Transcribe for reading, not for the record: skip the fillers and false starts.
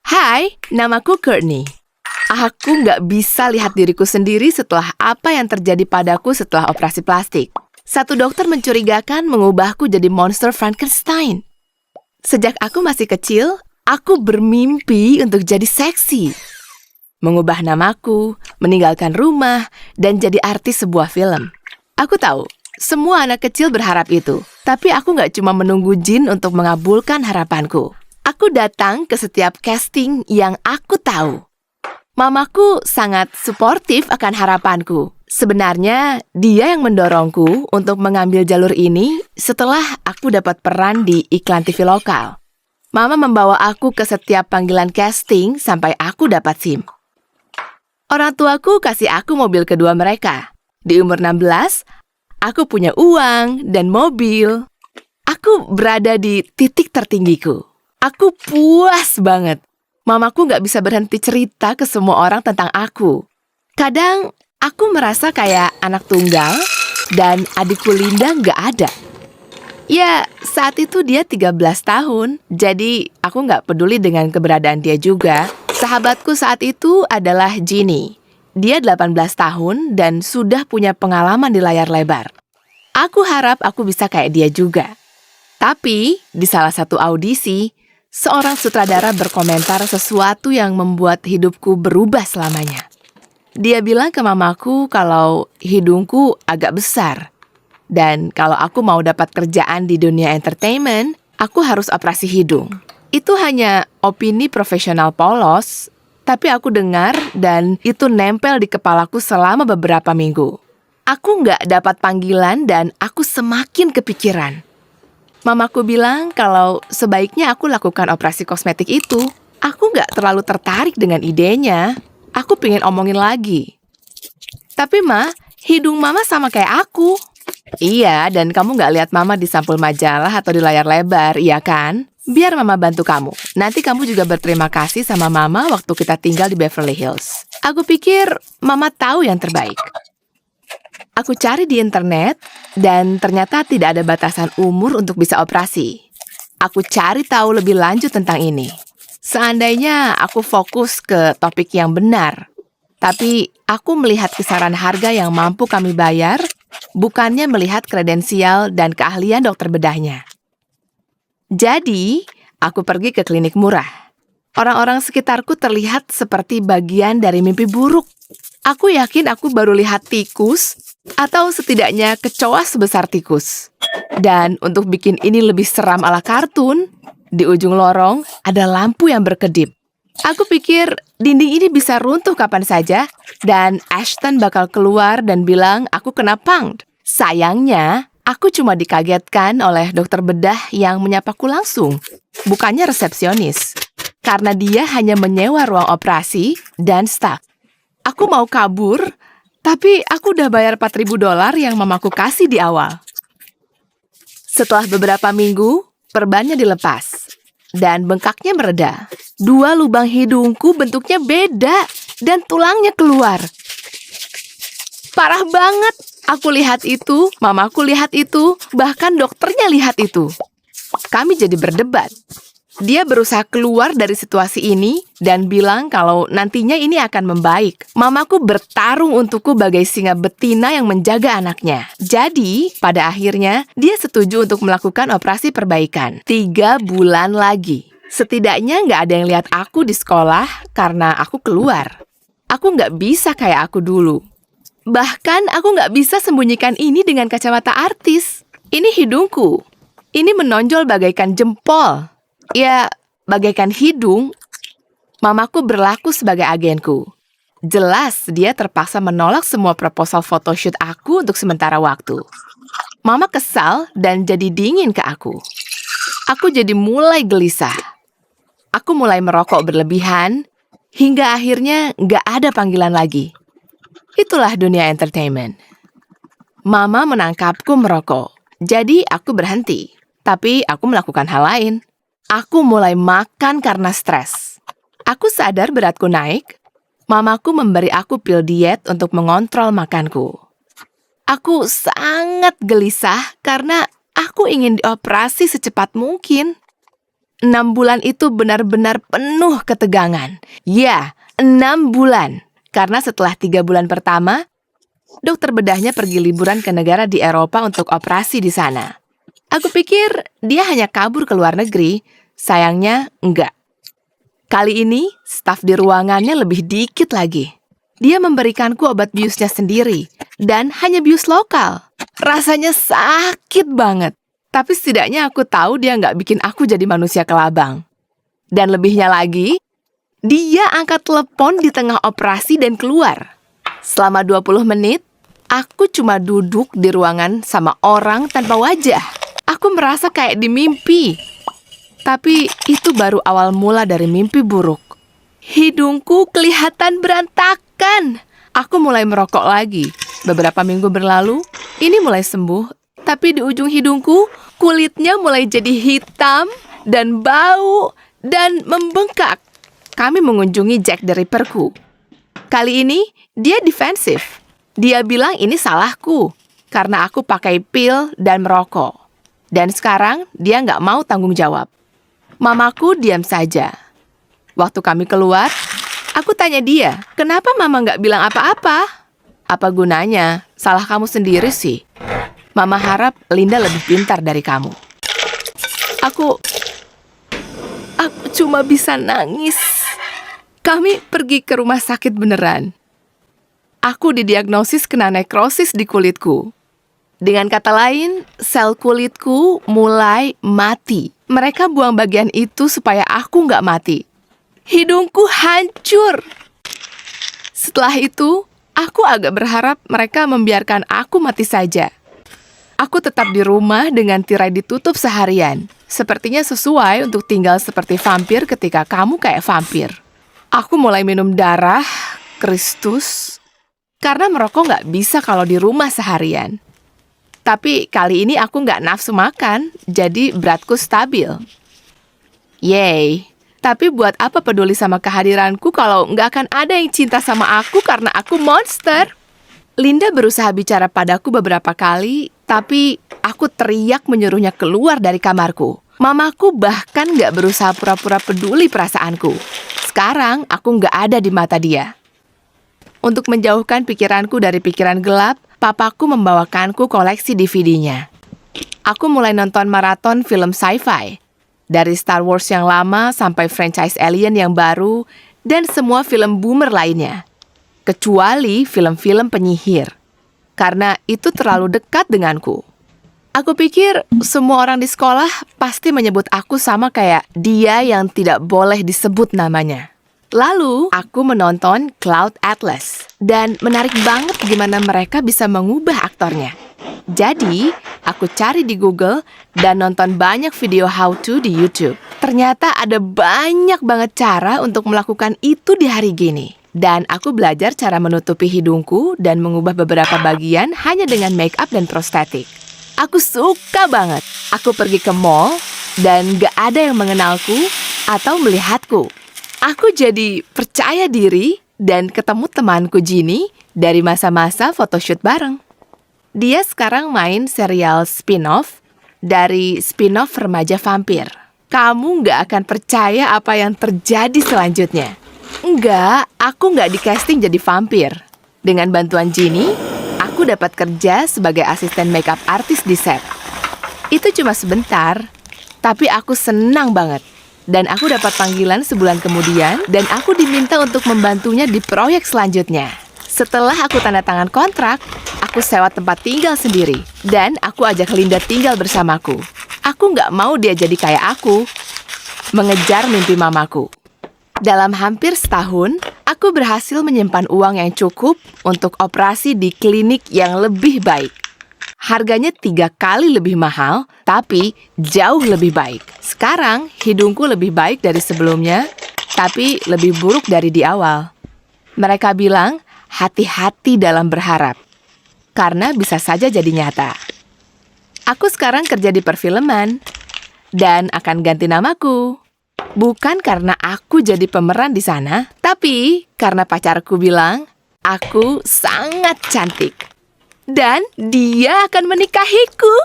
Hai, namaku Courtney. Aku nggak bisa lihat diriku sendiri setelah apa yang terjadi padaku setelah operasi plastik. Satu dokter mencurigakan mengubahku jadi monster Frankenstein. Sejak aku masih kecil, aku bermimpi untuk jadi seksi. Mengubah namaku, meninggalkan rumah, dan jadi artis sebuah film. Aku tahu, semua anak kecil berharap itu. Tapi aku nggak cuma menunggu jin untuk mengabulkan harapanku. Aku datang ke setiap casting yang aku tahu. Mamaku sangat suportif akan harapanku. Sebenarnya, dia yang mendorongku untuk mengambil jalur ini setelah aku dapat peran di iklan TV lokal. Mama membawa aku ke setiap panggilan casting sampai aku dapat SIM. Orang tuaku kasih aku mobil kedua mereka. Di umur 16, aku punya uang dan mobil. Aku berada di titik tertinggiku. Aku puas banget. Mamaku nggak bisa berhenti cerita ke semua orang tentang aku. Kadang, aku merasa kayak anak tunggal dan adikku Linda nggak ada. Ya, saat itu dia 13 tahun, jadi aku nggak peduli dengan keberadaan dia juga. Sahabatku saat itu adalah Ginny. Dia 18 tahun dan sudah punya pengalaman di layar lebar. Aku harap aku bisa kayak dia juga. Tapi, di salah satu audisi, seorang sutradara berkomentar sesuatu yang membuat hidupku berubah selamanya. Dia bilang ke mamaku kalau hidungku agak besar. Dan kalau aku mau dapat kerjaan di dunia entertainment, aku harus operasi hidung. Itu hanya opini profesional polos, tapi aku dengar dan itu nempel di kepalaku selama beberapa minggu. Aku nggak dapat panggilan dan aku semakin kepikiran. Mamaku bilang kalau sebaiknya aku lakukan operasi kosmetik itu. Aku nggak terlalu tertarik dengan idenya. Aku pengen omongin lagi. Tapi Ma, hidung Mama sama kayak aku. Iya, dan kamu nggak lihat Mama di sampul majalah atau di layar lebar, iya kan? Biar Mama bantu kamu. Nanti kamu juga berterima kasih sama Mama waktu kita tinggal di Beverly Hills. Aku pikir Mama tahu yang terbaik. Aku cari di internet, dan ternyata tidak ada batasan umur untuk bisa operasi. Aku cari tahu lebih lanjut tentang ini. Seandainya aku fokus ke topik yang benar. Tapi aku melihat kisaran harga yang mampu kami bayar, bukannya melihat kredensial dan keahlian dokter bedahnya. Jadi, aku pergi ke klinik murah. Orang-orang sekitarku terlihat seperti bagian dari mimpi buruk. Aku yakin aku baru lihat tikus, atau setidaknya kecoa sebesar tikus. Dan untuk bikin ini lebih seram ala kartun, di ujung lorong ada lampu yang berkedip. Aku pikir dinding ini bisa runtuh kapan saja, dan Ashton bakal keluar dan bilang aku kena punked. Sayangnya, aku cuma dikagetkan oleh dokter bedah yang menyapaku langsung, bukannya resepsionis. Karena dia hanya menyewa ruang operasi dan staf. Aku mau kabur, tapi aku udah bayar $4.000 yang mamaku kasih di awal. Setelah beberapa minggu, perbannya dilepas. Dan bengkaknya mereda. 2 lubang hidungku bentuknya beda, dan tulangnya keluar. Parah banget. Aku lihat itu, mamaku lihat itu, bahkan dokternya lihat itu. Kami jadi berdebat. Dia berusaha keluar dari situasi ini dan bilang kalau nantinya ini akan membaik. Mamaku bertarung untukku bagai singa betina yang menjaga anaknya. Jadi, pada akhirnya, dia setuju untuk melakukan operasi perbaikan. 3 bulan lagi. Setidaknya nggak ada yang lihat aku di sekolah karena aku keluar. Aku nggak bisa kayak aku dulu. Bahkan, aku nggak bisa sembunyikan ini dengan kacamata artis. Ini hidungku. Ini menonjol bagaikan jempol. Ya, bagaikan hidung. Mamaku berlaku sebagai agenku. Jelas dia terpaksa menolak semua proposal photoshoot aku untuk sementara waktu. Mama kesal dan jadi dingin ke aku. Aku jadi mulai gelisah. Aku mulai merokok berlebihan, hingga akhirnya nggak ada panggilan lagi. Itulah dunia entertainment. Mama menangkapku merokok, jadi aku berhenti. Tapi aku melakukan hal lain. Aku mulai makan karena stres. Aku sadar beratku naik. Mamaku memberi aku pil diet untuk mengontrol makanku. Aku sangat gelisah karena aku ingin dioperasi secepat mungkin. 6 bulan itu benar-benar penuh ketegangan. Ya, 6 bulan. Karena setelah 3 bulan pertama, dokter bedahnya pergi liburan ke negara di Eropa untuk operasi di sana. Aku pikir dia hanya kabur ke luar negeri. Sayangnya, enggak. Kali ini, staf di ruangannya lebih dikit lagi. Dia memberikanku obat biusnya sendiri, dan hanya bius lokal. Rasanya sakit banget. Tapi setidaknya aku tahu dia nggak bikin aku jadi manusia kelabang. Dan lebihnya lagi, dia angkat telepon di tengah operasi dan keluar. Selama 20 menit, aku cuma duduk di ruangan sama orang tanpa wajah. Aku merasa kayak di mimpi. Tapi itu baru awal mula dari mimpi buruk. Hidungku kelihatan berantakan. Aku mulai merokok lagi. Beberapa minggu berlalu, ini mulai sembuh. Tapi di ujung hidungku, kulitnya mulai jadi hitam dan bau dan membengkak. Kami mengunjungi Jack the Ripper-ku. Kali ini, dia defensif. Dia bilang ini salahku, karena aku pakai pil dan merokok. Dan sekarang, dia nggak mau tanggung jawab. Mamaku diam saja. Waktu kami keluar, aku tanya dia, kenapa mama nggak bilang apa-apa? Apa gunanya? Salah kamu sendiri sih. Mama harap Linda lebih pintar dari kamu. Aku cuma bisa nangis. Kami pergi ke rumah sakit beneran. Aku didiagnosis kena nekrosis di kulitku. Dengan kata lain, sel kulitku mulai mati. Mereka buang bagian itu supaya aku nggak mati. Hidungku hancur. Setelah itu, aku agak berharap mereka membiarkan aku mati saja. Aku tetap di rumah dengan tirai ditutup seharian. Sepertinya sesuai untuk tinggal seperti vampir ketika kamu kayak vampir. Aku mulai minum darah, Kristus, karena merokok nggak bisa kalau di rumah seharian. Tapi kali ini aku nggak nafsu makan, jadi beratku stabil. Yeay. Tapi buat apa peduli sama kehadiranku kalau nggak akan ada yang cinta sama aku karena aku monster? Linda berusaha bicara padaku beberapa kali, tapi aku teriak menyuruhnya keluar dari kamarku. Mamaku bahkan nggak berusaha pura-pura peduli perasaanku. Sekarang aku nggak ada di mata dia. Untuk menjauhkan pikiranku dari pikiran gelap, papaku membawakanku koleksi DVD-nya. Aku mulai nonton maraton film sci-fi. Dari Star Wars yang lama sampai franchise Alien yang baru, dan semua film boomer lainnya. Kecuali film-film penyihir. Karena itu terlalu dekat denganku. Aku pikir semua orang di sekolah pasti menyebut aku sama kayak dia yang tidak boleh disebut namanya. Lalu, aku menonton Cloud Atlas. Dan menarik banget gimana mereka bisa mengubah aktornya. Jadi, aku cari di Google dan nonton banyak video how-to di YouTube. Ternyata ada banyak banget cara untuk melakukan itu di hari gini. Dan aku belajar cara menutupi hidungku dan mengubah beberapa bagian hanya dengan make up dan prostetik. Aku suka banget. Aku pergi ke mall dan gak ada yang mengenalku atau melihatku. Aku jadi percaya diri dan ketemu temanku Ginny dari masa-masa photoshoot bareng. Dia sekarang main serial spin-off dari spin-off remaja vampir. Kamu nggak akan percaya apa yang terjadi selanjutnya. Enggak, aku nggak di-casting jadi vampir. Dengan bantuan Ginny, aku dapat kerja sebagai asisten makeup artist di set. Itu cuma sebentar, tapi aku senang banget. Dan aku dapat panggilan sebulan kemudian, dan aku diminta untuk membantunya di proyek selanjutnya. Setelah aku tanda tangan kontrak, aku sewa tempat tinggal sendiri. Dan aku ajak Linda tinggal bersamaku. Aku nggak mau dia jadi kayak aku, mengejar mimpi mamaku. Dalam hampir setahun, aku berhasil menyimpan uang yang cukup untuk operasi di klinik yang lebih baik. Harganya 3 kali lebih mahal, tapi jauh lebih baik. Sekarang, hidungku lebih baik dari sebelumnya, tapi lebih buruk dari di awal. Mereka bilang, hati-hati dalam berharap, karena bisa saja jadi nyata. Aku sekarang kerja di perfilman, dan akan ganti namaku. Bukan karena aku jadi pemeran di sana, tapi karena pacarku bilang, aku sangat cantik. Dan dia akan menikahiku.